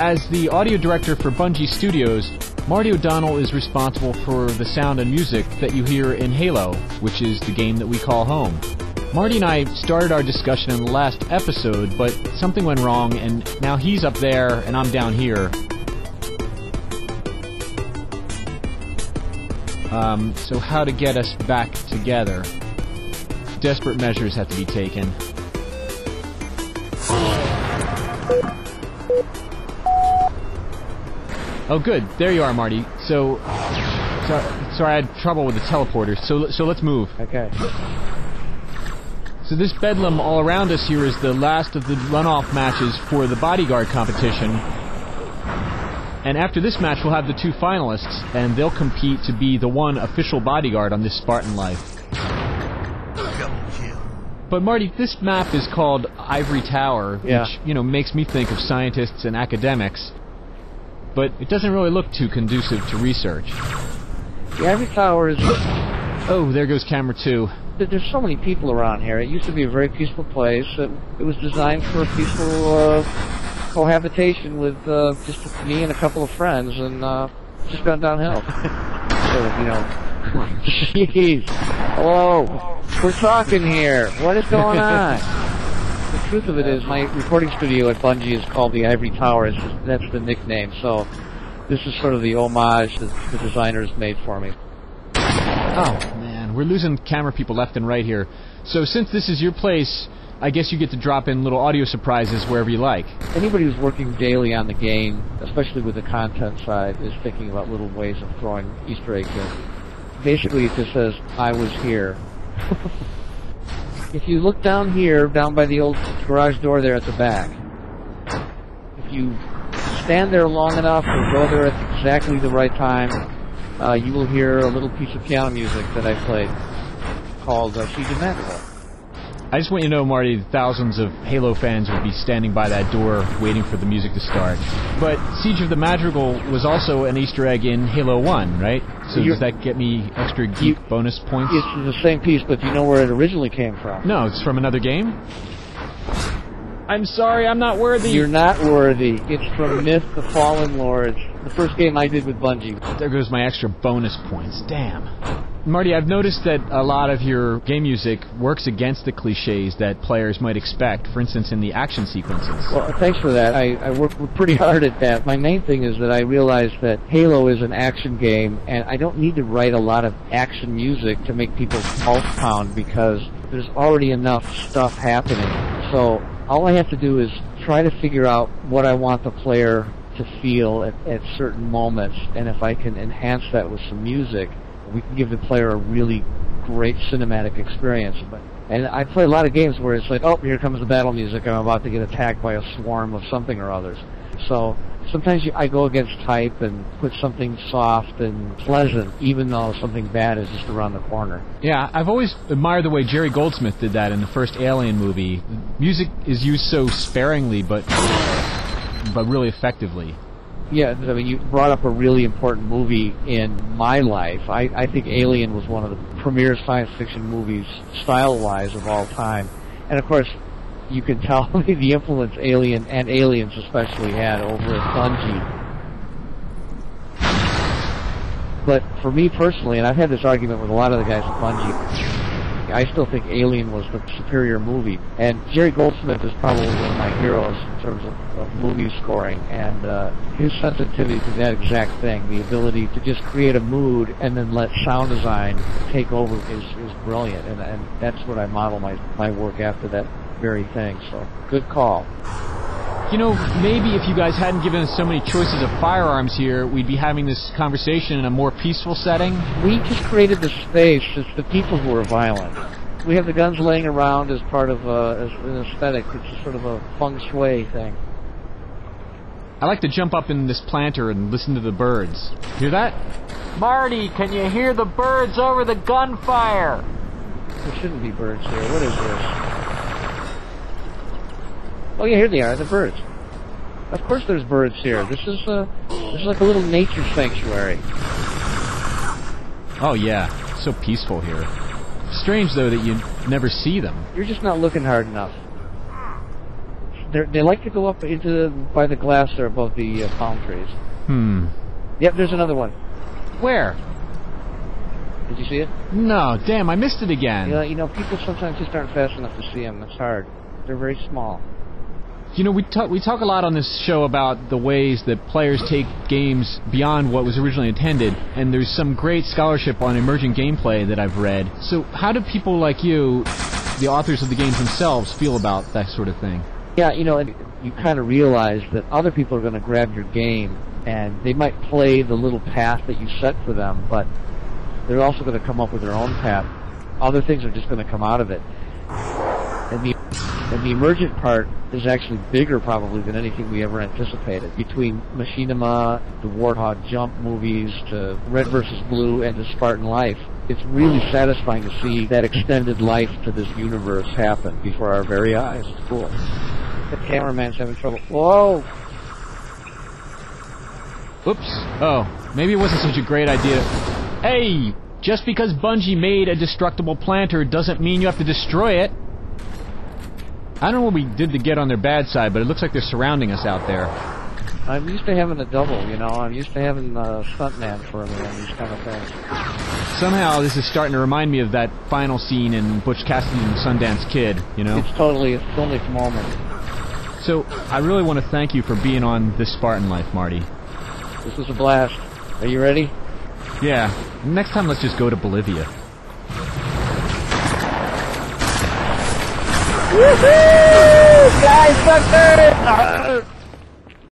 As the audio director for Bungie Studios, Marty O'Donnell is responsible for the sound and music that you hear in Halo, which is the game that we call home. Marty and I started our discussion in the last episode, but something went wrong, and now he's up there and I'm down here. So how to get us back together? Desperate measures have to be taken. Oh, good. There you are, Marty. Sorry, I had trouble with the teleporter. So let's move. Okay. So this bedlam all around us here is the last of the runoff matches for the bodyguard competition. And after this match, we'll have the two finalists, and they'll compete to be the one official bodyguard on this Spartan life. But Marty, this map is called Ivory Tower, which, makes me think of scientists and academics. But it doesn't really look too conducive to research. The Ivory Tower is... Oh, there goes camera 2. There's so many people around here. It used to be a very peaceful place. It was designed for a peaceful cohabitation with just me and a couple of friends, and just gone downhill. Jeez. Hello. We're talking here. What is going on? The truth of it is, my recording studio at Bungie is called the Ivory Tower. That's the nickname. So this is sort of the homage that the designers made for me. Oh, man. We're losing camera people left and right here. So since this is your place, I guess you get to drop in little audio surprises wherever you like. Anybody who's working daily on the game, especially with the content side, is thinking about little ways of throwing Easter eggs in. Basically, it just says, I was here. If you look down here, down by the old garage door there at the back, if you stand there long enough or go there at exactly the right time, you will hear a little piece of piano music that I played called Siege of Madrigal. I just want you to know, Marty, thousands of Halo fans will be standing by that door waiting for the music to start. But Siege of the Madrigal was also an Easter egg in Halo 1, right? So does that get me extra geek bonus points? It's the same piece, but do you know where it originally came from? No, it's from another game? I'm sorry, I'm not worthy. You're not worthy. It's from Myth: The Fallen Lords, the first game I did with Bungie. There goes my extra bonus points. Damn. Marty, I've noticed that a lot of your game music works against the cliches that players might expect, for instance, in the action sequences. Well, thanks for that. I worked pretty hard at that. My main thing is that I realized that Halo is an action game, and I don't need to write a lot of action music to make people's pulse pound, because there's already enough stuff happening. So all I have to do is try to figure out what I want the player to feel at certain moments, and if I can enhance that with some music, we can give the player a really great cinematic experience. And I play a lot of games where it's like, oh, here comes the battle music, I'm about to get attacked by a swarm of something or others. So sometimes I go against type and put something soft and pleasant, even though something bad is just around the corner. Yeah, I've always admired the way Jerry Goldsmith did that in the first Alien movie. Music is used so sparingly, but really effectively. Yeah, I mean, you brought up a really important movie in my life. I think Alien was one of the premier science fiction movies, style-wise, of all time. And of course, you can tell the influence Alien, and Aliens especially, had over at Bungie. But for me personally, and I've had this argument with a lot of the guys at Bungie, I still think Alien was the superior movie. And Jerry Goldsmith is probably one of my heroes in terms of movie scoring. And his sensitivity to that exact thing, the ability to just create a mood and then let sound design take over, is brilliant. And that's what I model my work after, that very thing. So, good call. You know, maybe if you guys hadn't given us so many choices of firearms here, we'd be having this conversation in a more peaceful setting. We just created the space. It's the people who are violent. We have the guns laying around as part of as an aesthetic. It's just sort of a feng shui thing. I like to jump up in this planter and listen to the birds. Hear that? Marty, can you hear the birds over the gunfire? There shouldn't be birds here. What is this? Oh yeah, here they are, the birds. Of course there's birds here. This is like a little nature sanctuary. Oh yeah, so peaceful here. Strange though that you never see them. You're just not looking hard enough. They like to go up by the glass there above the palm trees. Yep, there's another one. Where? Did you see it? No, damn, I missed it again. Yeah, you know, people sometimes just aren't fast enough to see them. It's hard. They're very small. You know, we talk a lot on this show about the ways that players take games beyond what was originally intended, and there's some great scholarship on emergent gameplay that I've read. So how do people like you, the authors of the games themselves, feel about that sort of thing? Yeah, you know, and you kind of realize that other people are going to grab your game, and they might play the little path that you set for them, but they're also going to come up with their own path. Other things are just going to come out of it. And the emergent part is actually bigger probably than anything we ever anticipated. Between Machinima, the Warthog Jump movies, to Red vs. Blue, and to Spartan Life, it's really satisfying to see that extended life to this universe happen before our very eyes. It's cool. The cameraman's having trouble. Whoa! Oops. Oh, maybe it wasn't such a great idea. Hey! Just because Bungie made a destructible planter doesn't mean you have to destroy it. I don't know what we did to get on their bad side, but it looks like they're surrounding us out there. I'm used to having a double, you know. I'm used to having a stuntman for me on these kind of things. Somehow this is starting to remind me of that final scene in Butch Cassidy and the Sundance Kid, you know? It's only a moment. So, I really want to thank you for being on This Spartan Life, Marty. This was a blast. Are you ready? Yeah. Next time, let's just go to Bolivia. Woohoo! Guys, sucker!